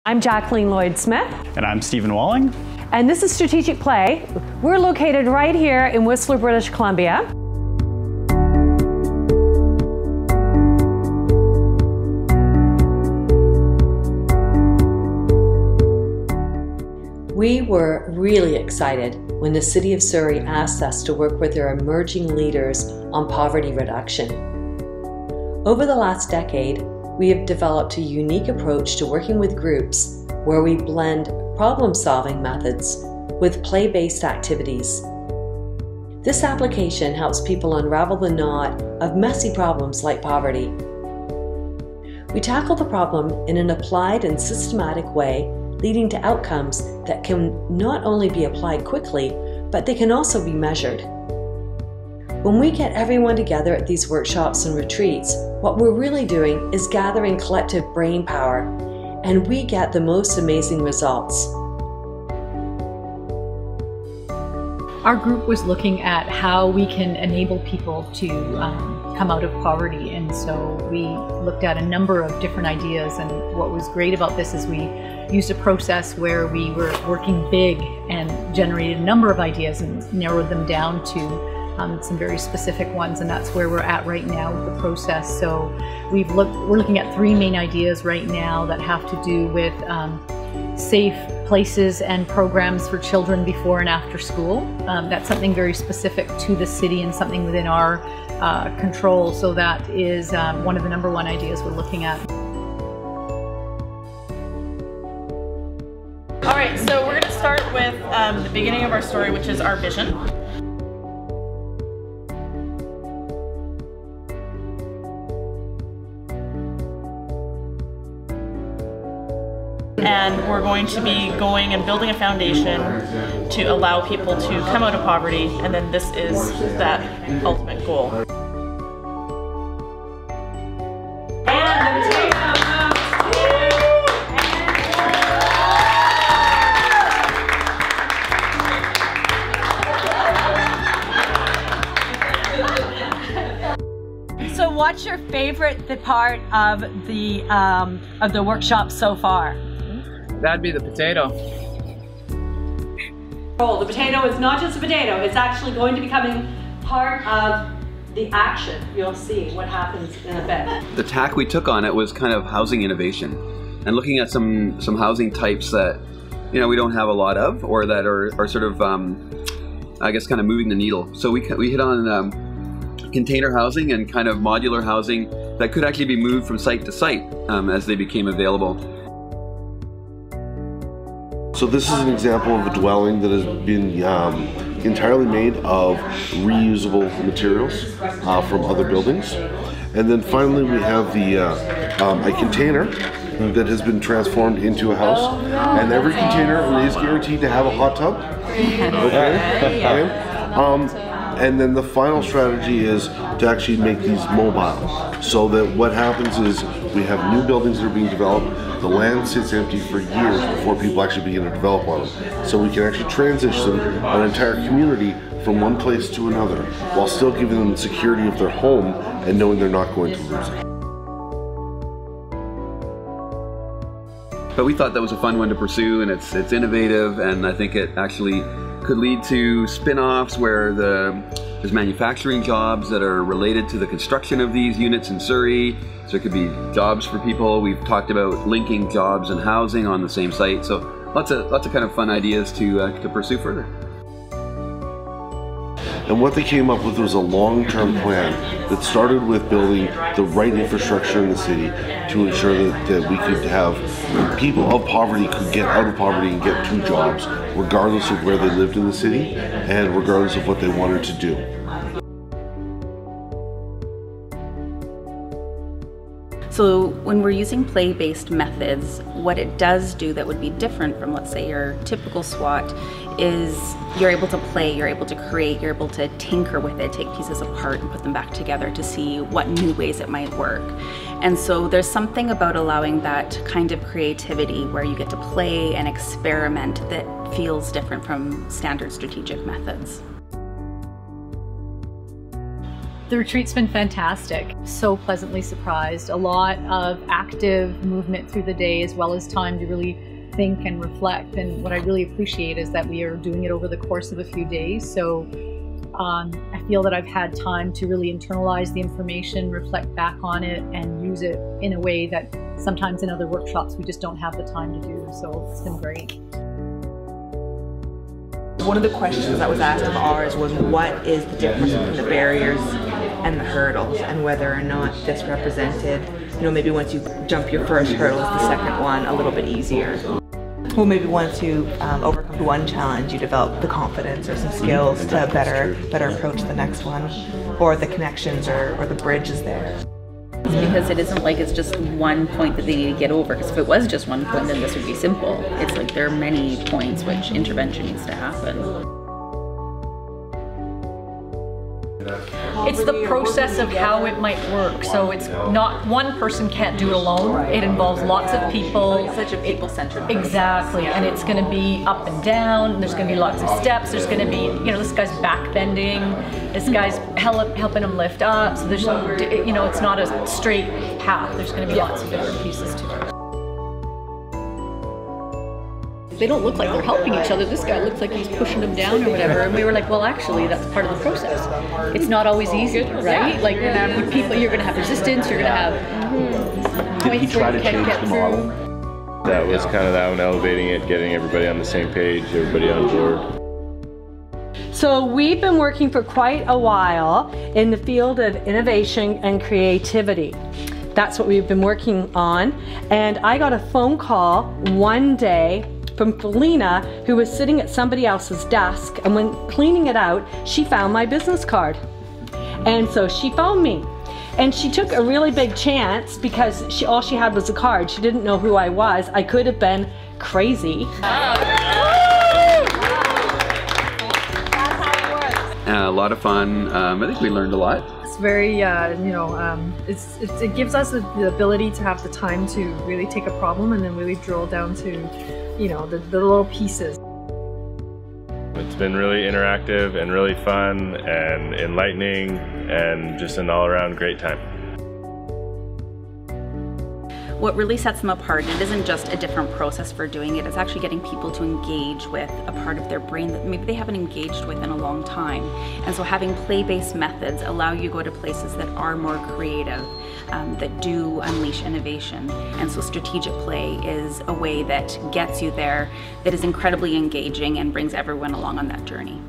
I'm Jacqueline Lloyd-Smith. And I'm Stephen Walling. And this is Strategic Play. We're located right here in Whistler, British Columbia. We were really excited when the City of Surrey asked us to work with their emerging leaders on poverty reduction. Over the last decade, we have developed a unique approach to working with groups where we blend problem-solving methods with play-based activities. This application helps people unravel the knot of messy problems like poverty. We tackle the problem in an applied and systematic way, leading to outcomes that can not only be applied quickly, but they can also be measured. When we get everyone together at these workshops and retreats, what we're really doing is gathering collective brain power, and we get the most amazing results. Our group was looking at how we can enable people to come out of poverty, and so we looked at a number of different ideas, and what was great about this is we used a process where we were working big and generated a number of ideas and narrowed them down to some very specific ones, and that's where we're at right now with the process. So we're looking at three main ideas right now that have to do with safe places and programs for children before and after school. That's something very specific to the city and something within our control. So that is one of the number one ideas we're looking at. All right, so we're going to start with the beginning of our story, which is our vision. And we're going to be going and building a foundation to allow people to come out of poverty, and then this is that ultimate goal. So what's your favorite part of the workshop so far? That'd be the potato. Oh, the potato is not just a potato, it's actually going to be becoming part of the action. You'll see what happens in a bit. The tack we took on it was kind of housing innovation and looking at some housing types that we don't have a lot of, or that are sort of I guess kind of moving the needle. So we hit on container housing and kind of modular housing that could actually be moved from site to site as they became available. So this is an example of a dwelling that has been entirely made of reusable materials from other buildings. And then finally we have the a container that has been transformed into a house. And every container is guaranteed to have a hot tub. Okay. And then the final strategy is to actually make these mobile, so that what happens is we have new buildings that are being developed. The land sits empty for years before people actually begin to develop on them. So we can actually transition an entire community from one place to another while still giving them the security of their home and knowing they're not going to lose it. But we thought that was a fun one to pursue, and it's innovative, and I think it actually could lead to spin-offs where there's manufacturing jobs that are related to the construction of these units in Surrey. So it could be jobs for people. We've talked about linking jobs and housing on the same site. So lots of kind of fun ideas to pursue further. And what they came up with was a long-term plan that started with building the right infrastructure in the city to ensure that we could have people of poverty could get out of poverty and get to jobs regardless of where they lived in the city and regardless of what they wanted to do. So when we're using play-based methods, what it does do that would be different from, let's say, your typical SWAT is you're able to play, you're able to create, you're able to tinker with it, take pieces apart and put them back together to see what new ways it might work. And so there's something about allowing that kind of creativity where you get to play and experiment that feels different from standard strategic methods. The retreat's been fantastic. So pleasantly surprised. A lot of active movement through the day, as well as time to really think and reflect. And what I really appreciate is that we are doing it over the course of a few days. So I feel that I've had time to really internalize the information, reflect back on it, and use it in a way that sometimes in other workshops we just don't have the time to do. So it's been great. One of the questions that was asked of ours was, what is the difference between the barriers and the hurdles, and whether or not this represented, maybe once you jump your first hurdle, is the second one a little bit easier? Or maybe once you overcome one challenge, you develop the confidence or some skills to better approach the next one, or the connections or the bridge is there. Because it isn't like it's just one point that they need to get over, because if it was just one point, then this would be simple. It's like there are many points which intervention needs to happen. It's the process of how it might work. So it's not, one person can't do it alone. It involves lots of people. It's such a people-centered process. Exactly, and it's going to be up and down. There's going to be lots of steps. There's going to be, this guy's back bending. This guy's helping him lift up. So there's, it's not a straight path. There's going to be lots of different pieces to it. They don't look like they're helping each other. This guy looks like he's pushing them down or whatever. And we were like, well, actually, that's part of the process. It's not always easy, right? Like, with people, you're going to have resistance. You're going to have points where you can't get through. That was kind of that one, elevating it, getting everybody on the same page, everybody on board. So we've been working for quite a while in the field of innovation and creativity. That's what we've been working on. And I got a phone call one day from Felina, who was sitting at somebody else's desk, and when cleaning it out, she found my business card. And so she phoned me. And she took a really big chance, because all she had was a card. She didn't know who I was. I could have been crazy. A lot of fun. I think we learned a lot. It's very, it gives us the ability to have the time to really take a problem and then really drill down to, the little pieces. It's been really interactive and really fun and enlightening and just an all-around great time. What really sets them apart, it isn't just a different process for doing it, it's actually getting people to engage with a part of their brain that maybe they haven't engaged with in a long time. And so having play-based methods allow you to go to places that are more creative, that do unleash innovation. And so strategic play is a way that gets you there, that is incredibly engaging and brings everyone along on that journey.